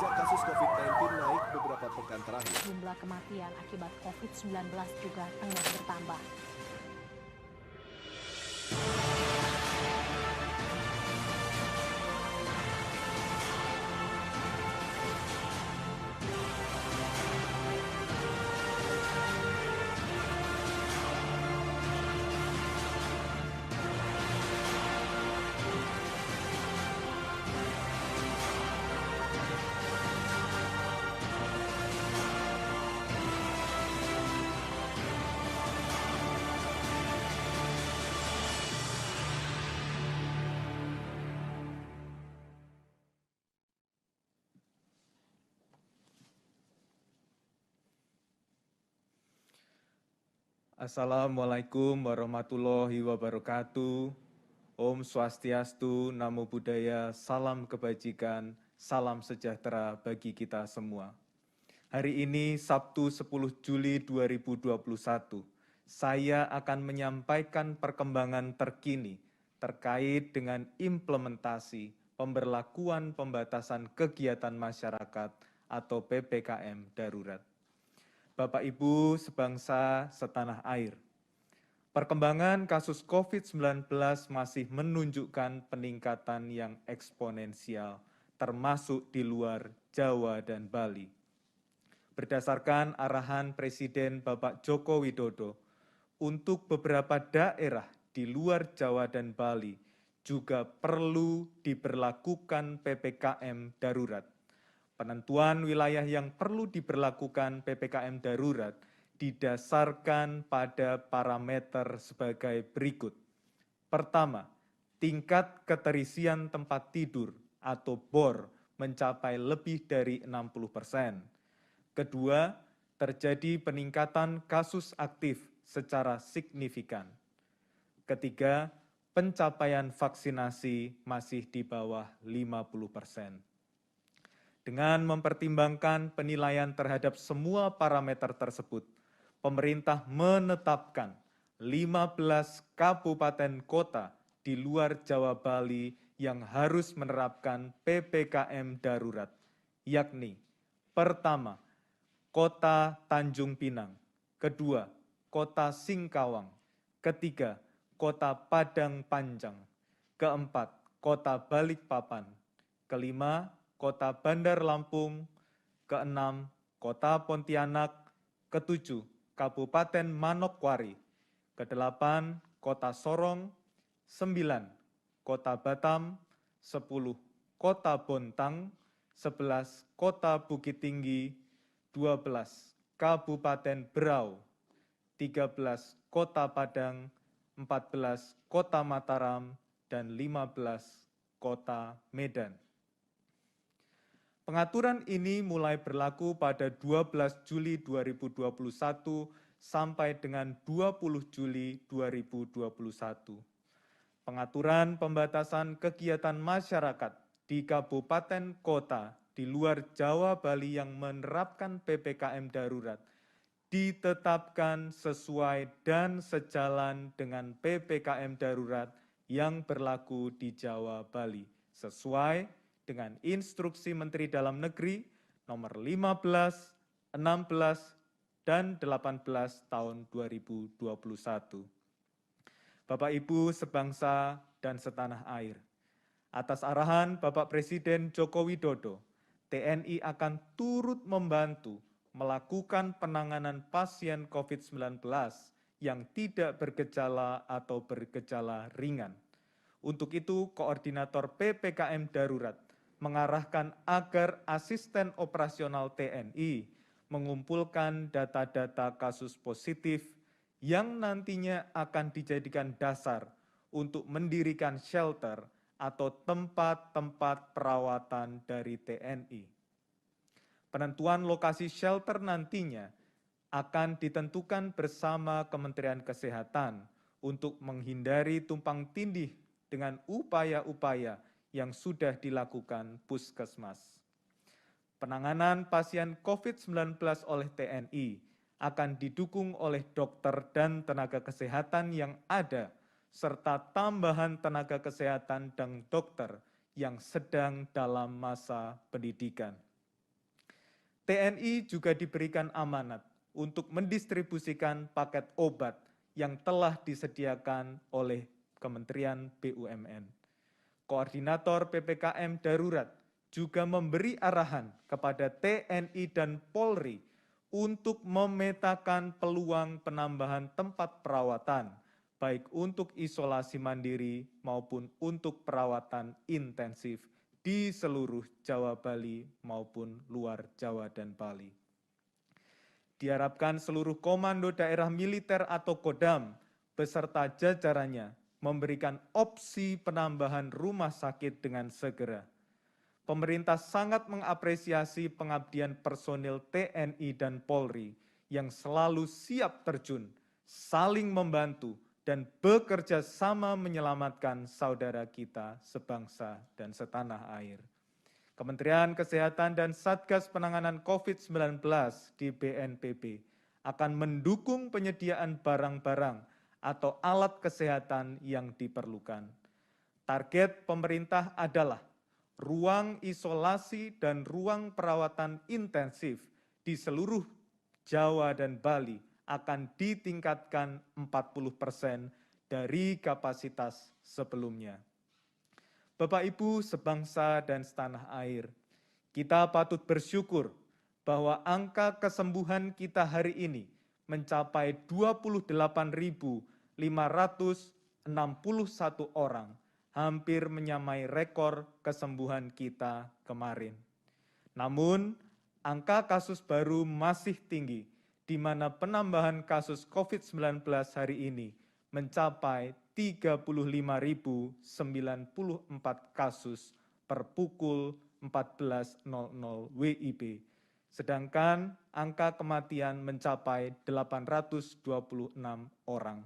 Sejak kasus COVID-19 naik beberapa pekan terakhir, Jumlah kematian akibat COVID-19 juga tengah bertambah. Assalamualaikum warahmatullahi wabarakatuh. Om Swastiastu, Namo Buddhaya, salam kebajikan, salam sejahtera bagi kita semua. Hari ini Sabtu 10 Juli 2021, saya akan menyampaikan perkembangan terkini terkait dengan implementasi pemberlakuan pembatasan kegiatan masyarakat atau PPKM darurat. Bapak Ibu sebangsa setanah air, perkembangan kasus COVID-19 masih menunjukkan peningkatan yang eksponensial, termasuk di luar Jawa dan Bali. Berdasarkan arahan Presiden Bapak Joko Widodo, untuk beberapa daerah di luar Jawa dan Bali juga perlu diberlakukan PPKM darurat. Penentuan wilayah yang perlu diberlakukan PPKM darurat didasarkan pada parameter sebagai berikut. Pertama, tingkat keterisian tempat tidur atau BOR mencapai lebih dari 60%. Kedua, terjadi peningkatan kasus aktif secara signifikan. Ketiga, pencapaian vaksinasi masih di bawah 50%. Dengan mempertimbangkan penilaian terhadap semua parameter tersebut, pemerintah menetapkan 15 kabupaten kota di luar Jawa Bali yang harus menerapkan PPKM darurat, yakni pertama, Kota Tanjung Pinang, kedua, Kota Singkawang, ketiga, Kota Padang Panjang, keempat, Kota Balikpapan, kelima, Kota Bandar Lampung, keenam, Kota Pontianak, ketujuh, Kabupaten Manokwari, kedelapan, Kota Sorong, 9, Kota Batam, 10, Kota Bontang, 11, Kota Bukit Tinggi, 12, Kabupaten Berau, 13, Kota Padang, 14, Kota Mataram, dan 15, Kota Medan. Pengaturan ini mulai berlaku pada 12 Juli 2021 sampai dengan 20 Juli 2021. Pengaturan pembatasan kegiatan masyarakat di kabupaten kota di luar Jawa Bali yang menerapkan PPKM darurat ditetapkan sesuai dan sejalan dengan PPKM darurat yang berlaku di Jawa Bali, sesuai dengan Instruksi Menteri Dalam Negeri nomor 15, 16, dan 18 tahun 2021. Bapak Ibu sebangsa dan setanah air, atas arahan Bapak Presiden Joko Widodo, TNI akan turut membantu melakukan penanganan pasien COVID-19 yang tidak bergejala atau bergejala ringan. Untuk itu, Koordinator PPKM Darurat mengarahkan agar asisten operasional TNI mengumpulkan data-data kasus positif yang nantinya akan dijadikan dasar untuk mendirikan shelter atau tempat-tempat perawatan dari TNI. Penentuan lokasi shelter nantinya akan ditentukan bersama Kementerian Kesehatan untuk menghindari tumpang tindih dengan upaya-upaya yang sudah dilakukan Puskesmas. Penanganan pasien COVID-19 oleh TNI akan didukung oleh dokter dan tenaga kesehatan yang ada, serta tambahan tenaga kesehatan dan dokter yang sedang dalam masa pendidikan. TNI juga diberikan amanat untuk mendistribusikan paket obat yang telah disediakan oleh Kementerian BUMN. Koordinator PPKM Darurat juga memberi arahan kepada TNI dan Polri untuk memetakan peluang penambahan tempat perawatan, baik untuk isolasi mandiri maupun untuk perawatan intensif di seluruh Jawa Bali maupun luar Jawa dan Bali. Diharapkan seluruh komando daerah militer atau Kodam beserta jajarannya memberikan opsi penambahan rumah sakit dengan segera. Pemerintah sangat mengapresiasi pengabdian personil TNI dan Polri yang selalu siap terjun, saling membantu, dan bekerja sama menyelamatkan saudara kita sebangsa dan setanah air. Kementerian Kesehatan dan Satgas Penanganan COVID-19 di BNPB akan mendukung penyediaan barang-barang atau alat kesehatan yang diperlukan. Target pemerintah adalah ruang isolasi dan ruang perawatan intensif di seluruh Jawa dan Bali akan ditingkatkan 40% dari kapasitas sebelumnya. Bapak Ibu sebangsa dan setanah air, kita patut bersyukur bahwa angka kesembuhan kita hari ini mencapai 28.561 orang, hampir menyamai rekor kesembuhan kita kemarin. Namun, angka kasus baru masih tinggi, di mana penambahan kasus COVID-19 hari ini mencapai 35.094 kasus per pukul 14.00 WIB, sedangkan angka kematian mencapai 826 orang.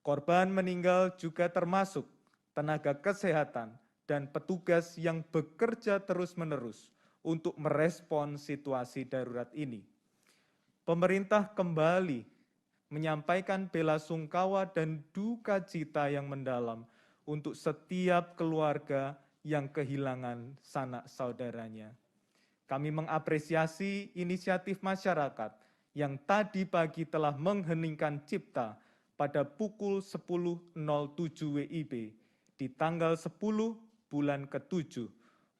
Korban meninggal juga termasuk tenaga kesehatan dan petugas yang bekerja terus-menerus untuk merespon situasi darurat ini. Pemerintah kembali menyampaikan bela sungkawa dan duka cita yang mendalam untuk setiap keluarga yang kehilangan sanak saudaranya. Kami mengapresiasi inisiatif masyarakat yang tadi pagi telah mengheningkan cipta pada pukul 10.07 WIB di tanggal 10 bulan ke-7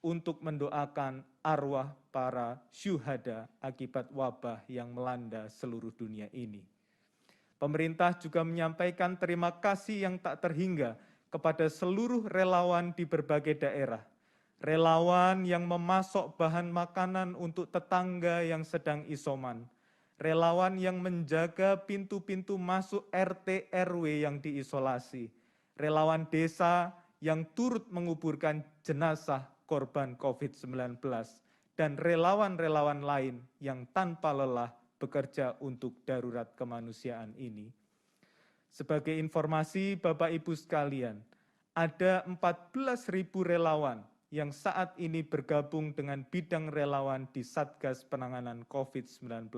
untuk mendoakan arwah para syuhada akibat wabah yang melanda seluruh dunia ini. Pemerintah juga menyampaikan terima kasih yang tak terhingga kepada seluruh relawan di berbagai daerah. Relawan yang memasok bahan makanan untuk tetangga yang sedang isoman. Relawan yang menjaga pintu-pintu masuk RT RW yang diisolasi. Relawan desa yang turut menguburkan jenazah korban COVID-19, dan relawan-relawan lain yang tanpa lelah bekerja untuk darurat kemanusiaan ini. Sebagai informasi Bapak Ibu sekalian, ada 14.000 relawan yang saat ini bergabung dengan bidang relawan di Satgas Penanganan COVID-19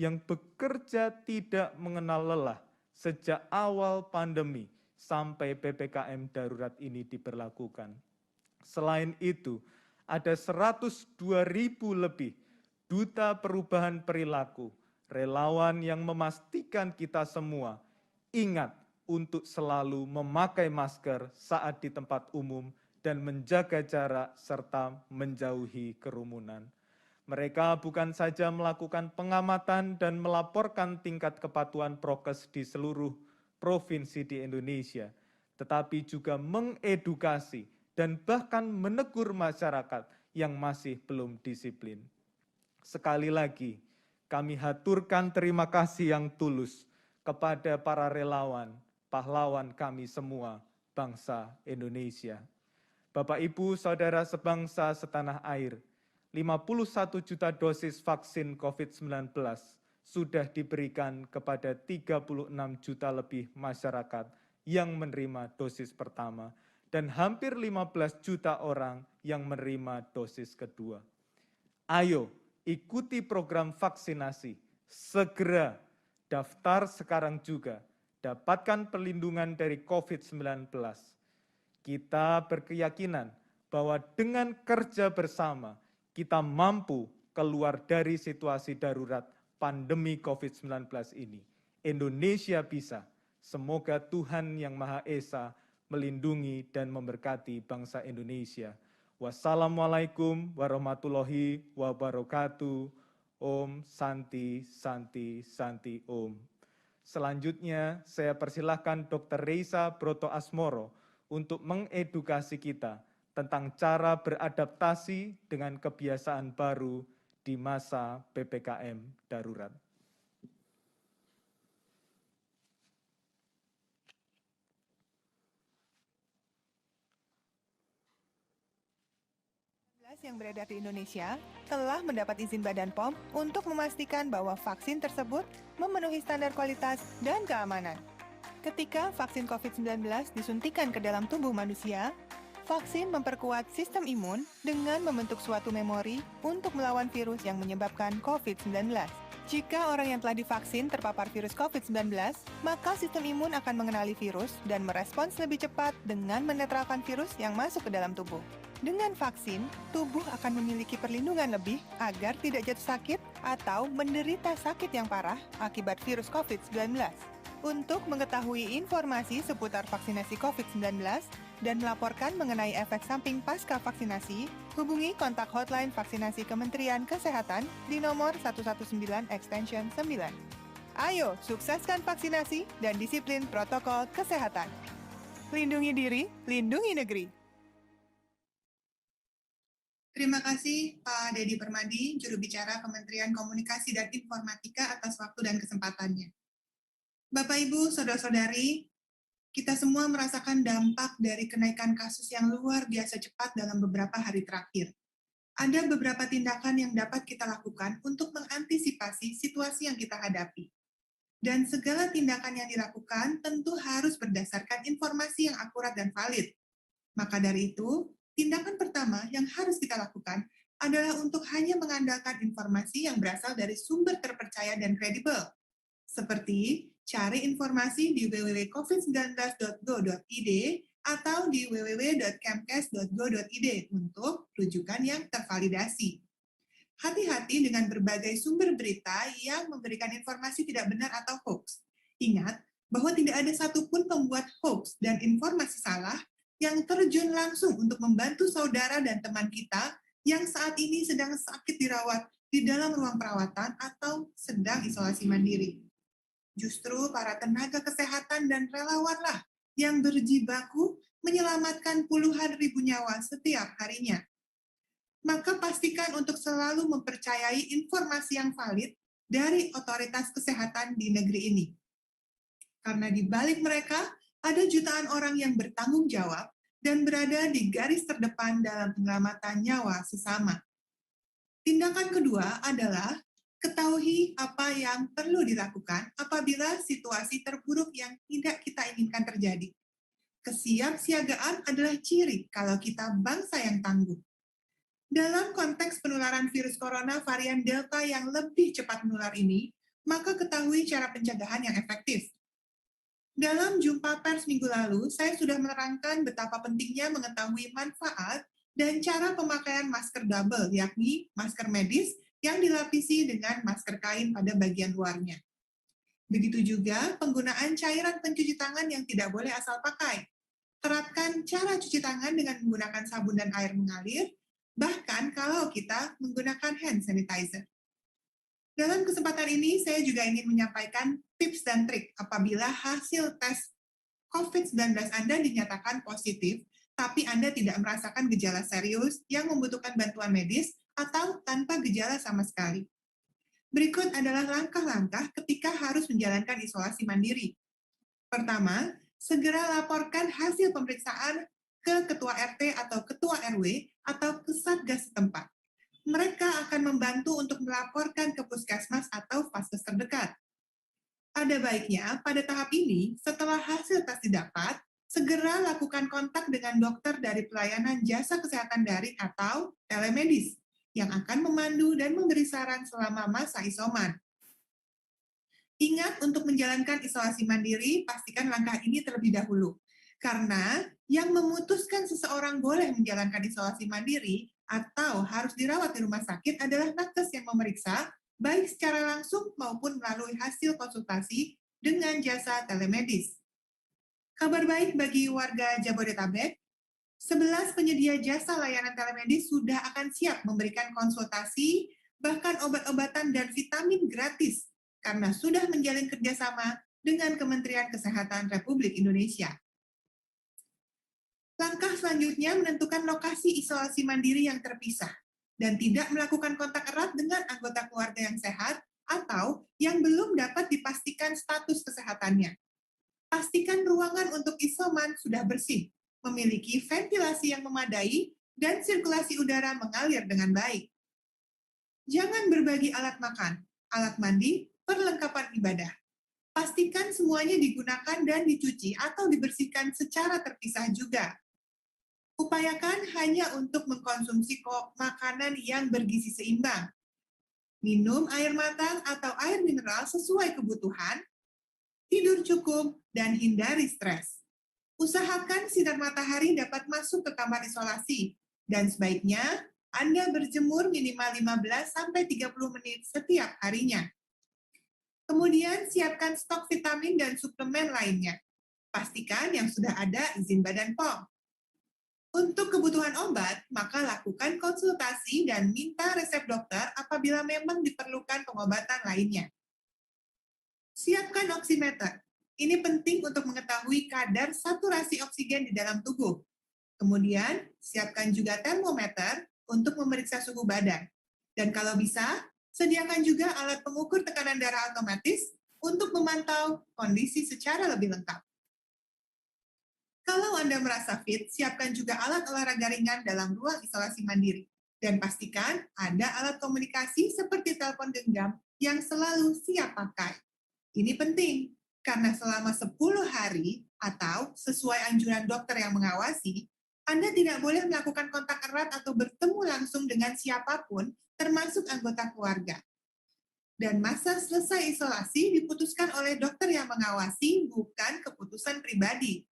yang bekerja tidak mengenal lelah sejak awal pandemi sampai PPKM darurat ini diberlakukan. Selain itu, ada 102.000 lebih duta perubahan perilaku, relawan yang memastikan kita semua ingat untuk selalu memakai masker saat di tempat umum dan menjaga jarak serta menjauhi kerumunan. Mereka bukan saja melakukan pengamatan dan melaporkan tingkat kepatuhan prokes di seluruh provinsi di Indonesia, tetapi juga mengedukasi dan bahkan menegur masyarakat yang masih belum disiplin. Sekali lagi, kami haturkan terima kasih yang tulus kepada para relawan, pahlawan kami semua, bangsa Indonesia. Bapak Ibu Saudara sebangsa setanah air, 51 juta dosis vaksin COVID-19 sudah diberikan kepada 36 juta lebih masyarakat yang menerima dosis pertama dan hampir 15 juta orang yang menerima dosis kedua. Ayo ikuti program vaksinasi, segera daftar sekarang juga, dapatkan perlindungan dari COVID-19. Kita berkeyakinan bahwa dengan kerja bersama, kita mampu keluar dari situasi darurat pandemi COVID-19 ini. Indonesia bisa. Semoga Tuhan Yang Maha Esa melindungi dan memberkati bangsa Indonesia. Wassalamualaikum warahmatullahi wabarakatuh. Om Santi Santi Santi Om. Selanjutnya saya persilahkan Dr. Reisa Broto Asmoro untuk mengedukasi kita tentang cara beradaptasi dengan kebiasaan baru di masa PPKM darurat. Yang beredar di Indonesia telah mendapat izin Badan POM untuk memastikan bahwa vaksin tersebut memenuhi standar kualitas dan keamanan. Ketika vaksin COVID-19 disuntikan ke dalam tubuh manusia, vaksin memperkuat sistem imun dengan membentuk suatu memori untuk melawan virus yang menyebabkan COVID-19. Jika orang yang telah divaksin terpapar virus COVID-19, maka sistem imun akan mengenali virus dan merespons lebih cepat dengan menetralkan virus yang masuk ke dalam tubuh. Dengan vaksin, tubuh akan memiliki perlindungan lebih agar tidak jatuh sakit atau menderita sakit yang parah akibat virus COVID-19. Untuk mengetahui informasi seputar vaksinasi COVID-19 dan melaporkan mengenai efek samping pasca vaksinasi, hubungi kontak hotline vaksinasi Kementerian Kesehatan di nomor 119 extension 9. Ayo, sukseskan vaksinasi dan disiplin protokol kesehatan. Lindungi diri, lindungi negeri. Terima kasih Pak Dedi Permadi, juru bicara Kementerian Komunikasi dan Informatika atas waktu dan kesempatannya. Bapak, Ibu, Saudara-saudari, kita semua merasakan dampak dari kenaikan kasus yang luar biasa cepat dalam beberapa hari terakhir. Ada beberapa tindakan yang dapat kita lakukan untuk mengantisipasi situasi yang kita hadapi. Dan segala tindakan yang dilakukan tentu harus berdasarkan informasi yang akurat dan valid. Maka dari itu, tindakan pertama yang harus kita lakukan adalah untuk hanya mengandalkan informasi yang berasal dari sumber terpercaya dan kredibel, seperti cari informasi di www.covid19.go.id atau di www.kemkes.go.id untuk rujukan yang tervalidasi. Hati-hati dengan berbagai sumber berita yang memberikan informasi tidak benar atau hoax. Ingat bahwa tidak ada satupun pembuat hoax dan informasi salah yang terjun langsung untuk membantu saudara dan teman kita yang saat ini sedang sakit dirawat di dalam ruang perawatan atau sedang isolasi mandiri. Justru para tenaga kesehatan dan relawanlah yang berjibaku menyelamatkan puluhan ribu nyawa setiap harinya. Maka pastikan untuk selalu mempercayai informasi yang valid dari otoritas kesehatan di negeri ini. Karena di balik mereka, ada jutaan orang yang bertanggung jawab dan berada di garis terdepan dalam penyelamatan nyawa sesama. Tindakan kedua adalah ketahui apa yang perlu dilakukan apabila situasi terburuk yang tidak kita inginkan terjadi. Kesiapsiagaan adalah ciri kalau kita bangsa yang tangguh. Dalam konteks penularan virus corona varian Delta yang lebih cepat menular ini, maka ketahui cara pencegahan yang efektif. Dalam jumpa pers minggu lalu, saya sudah menerangkan betapa pentingnya mengetahui manfaat dan cara pemakaian masker double, yakni masker medis yang dilapisi dengan masker kain pada bagian luarnya. Begitu juga penggunaan cairan pencuci tangan yang tidak boleh asal pakai. Terapkan cara cuci tangan dengan menggunakan sabun dan air mengalir, bahkan kalau kita menggunakan hand sanitizer. Dalam kesempatan ini, saya juga ingin menyampaikan tips dan trik apabila hasil tes COVID-19 Anda dinyatakan positif, tapi Anda tidak merasakan gejala serius yang membutuhkan bantuan medis atau tanpa gejala sama sekali. Berikut adalah langkah-langkah ketika harus menjalankan isolasi mandiri. Pertama, segera laporkan hasil pemeriksaan ke Ketua RT atau Ketua RW atau ke Satgas setempat. Mereka akan membantu untuk melaporkan ke puskesmas atau vaskes terdekat. Ada baiknya pada tahap ini, setelah hasil tes didapat, segera lakukan kontak dengan dokter dari pelayanan jasa kesehatan daring atau telemedis, yang akan memandu dan memberi saran selama masa isoman. Ingat untuk menjalankan isolasi mandiri, pastikan langkah ini terlebih dahulu. Karena yang memutuskan seseorang boleh menjalankan isolasi mandiri atau harus dirawat di rumah sakit adalah nakes yang memeriksa, baik secara langsung maupun melalui hasil konsultasi dengan jasa telemedis. Kabar baik bagi warga Jabodetabek, 11 penyedia jasa layanan telemedis sudah akan siap memberikan konsultasi, bahkan obat-obatan dan vitamin gratis, karena sudah menjalin kerjasama dengan Kementerian Kesehatan Republik Indonesia. Langkah selanjutnya menentukan lokasi isolasi mandiri yang terpisah dan tidak melakukan kontak erat dengan anggota keluarga yang sehat atau yang belum dapat dipastikan status kesehatannya. Pastikan ruangan untuk isoman sudah bersih, memiliki ventilasi yang memadai, dan sirkulasi udara mengalir dengan baik. Jangan berbagi alat makan, alat mandi, perlengkapan ibadah. Pastikan semuanya digunakan dan dicuci atau dibersihkan secara terpisah juga. Upayakan hanya untuk mengkonsumsi makanan yang bergizi seimbang. Minum air matang atau air mineral sesuai kebutuhan, tidur cukup, dan hindari stres. Usahakan sinar matahari dapat masuk ke kamar isolasi, dan sebaiknya Anda berjemur minimal 15-30 menit setiap harinya. Kemudian siapkan stok vitamin dan suplemen lainnya. Pastikan yang sudah ada izin Badan POM. Untuk kebutuhan obat, maka lakukan konsultasi dan minta resep dokter apabila memang diperlukan pengobatan lainnya. Siapkan oximeter. Ini penting untuk mengetahui kadar saturasi oksigen di dalam tubuh. Kemudian, siapkan juga termometer untuk memeriksa suhu badan. Dan kalau bisa, sediakan juga alat pengukur tekanan darah otomatis untuk memantau kondisi secara lebih lengkap. Kalau Anda merasa fit, siapkan juga alat olahraga ringan dalam ruang isolasi mandiri. Dan pastikan ada alat komunikasi seperti telepon genggam yang selalu siap pakai. Ini penting, karena selama 10 hari atau sesuai anjuran dokter yang mengawasi, Anda tidak boleh melakukan kontak erat atau bertemu langsung dengan siapapun, termasuk anggota keluarga. Dan masa selesai isolasi diputuskan oleh dokter yang mengawasi, bukan keputusan pribadi.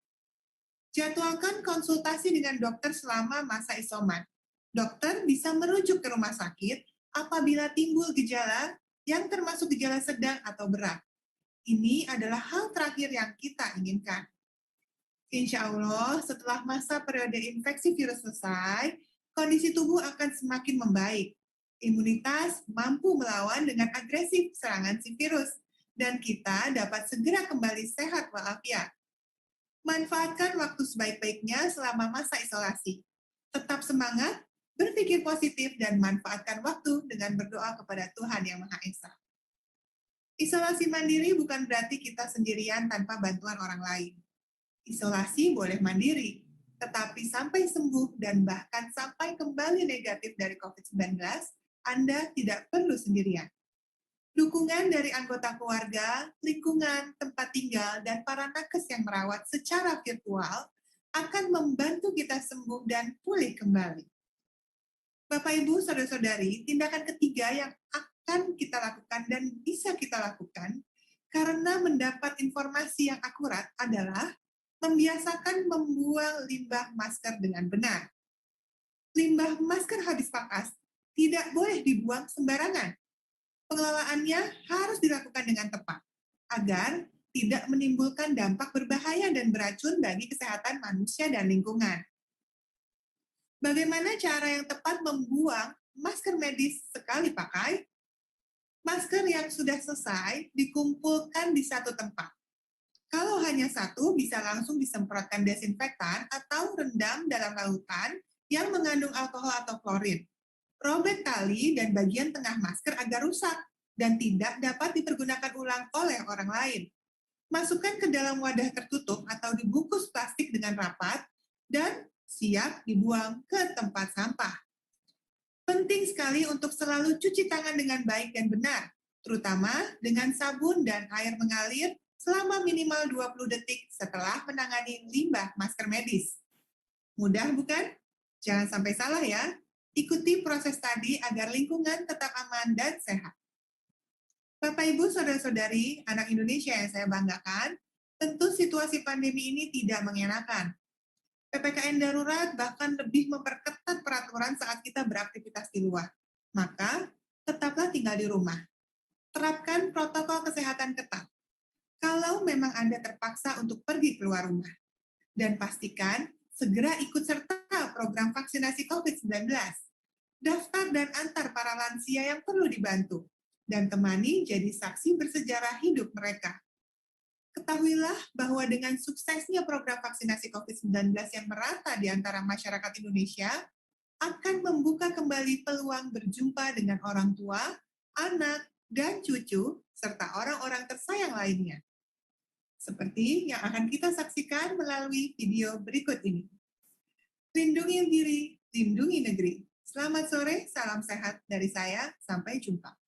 Jadwalkan konsultasi dengan dokter selama masa isoman. Dokter bisa merujuk ke rumah sakit apabila timbul gejala yang termasuk gejala sedang atau berat. Ini adalah hal terakhir yang kita inginkan. Insya Allah, setelah masa periode infeksi virus selesai, kondisi tubuh akan semakin membaik. Imunitas mampu melawan dengan agresif serangan si virus, dan kita dapat segera kembali sehat walafiat. Manfaatkan waktu sebaik-baiknya selama masa isolasi. Tetap semangat, berpikir positif, dan manfaatkan waktu dengan berdoa kepada Tuhan Yang Maha Esa. Isolasi mandiri bukan berarti kita sendirian tanpa bantuan orang lain. Isolasi boleh mandiri, tetapi sampai sembuh dan bahkan sampai kembali negatif dari COVID-19, Anda tidak perlu sendirian. Dukungan dari anggota keluarga, lingkungan, tempat tinggal, dan para nakes yang merawat secara virtual akan membantu kita sembuh dan pulih kembali. Bapak, Ibu, Saudara-saudari, tindakan ketiga yang akan kita lakukan dan bisa kita lakukan karena mendapat informasi yang akurat adalah membiasakan membuang limbah masker dengan benar. Limbah masker habis pakas tidak boleh dibuang sembarangan. Pengelolaannya harus dilakukan dengan tepat, agar tidak menimbulkan dampak berbahaya dan beracun bagi kesehatan manusia dan lingkungan. Bagaimana cara yang tepat membuang masker medis sekali pakai? Masker yang sudah selesai dikumpulkan di satu tempat. Kalau hanya satu, bisa langsung disemprotkan desinfektan atau rendam dalam lautan yang mengandung alkohol atau klorin. Robek tali dan bagian tengah masker agar rusak dan tidak dapat dipergunakan ulang oleh orang lain. Masukkan ke dalam wadah tertutup atau dibungkus plastik dengan rapat dan siap dibuang ke tempat sampah. Penting sekali untuk selalu cuci tangan dengan baik dan benar, terutama dengan sabun dan air mengalir selama minimal 20 detik setelah menangani limbah masker medis. Mudah bukan? Jangan sampai salah ya. Ikuti proses tadi agar lingkungan tetap aman dan sehat. Bapak, Ibu, Saudara-saudari, anak Indonesia yang saya banggakan, tentu situasi pandemi ini tidak mengenakan. PPKM darurat bahkan lebih memperketat peraturan saat kita beraktivitas di luar. Maka, tetaplah tinggal di rumah. Terapkan protokol kesehatan ketat. Kalau memang Anda terpaksa untuk pergi keluar rumah. Dan pastikan segera ikut serta program vaksinasi COVID-19. Daftar dan antar para lansia yang perlu dibantu. Dan temani jadi saksi bersejarah hidup mereka. Ketahuilah bahwa dengan suksesnya program vaksinasi COVID-19 yang merata di antara masyarakat Indonesia, akan membuka kembali peluang berjumpa dengan orang tua, anak, dan cucu, serta orang-orang tersayang lainnya. Seperti yang akan kita saksikan melalui video berikut ini. Lindungi diri, lindungi negeri. Selamat sore, salam sehat dari saya, sampai jumpa.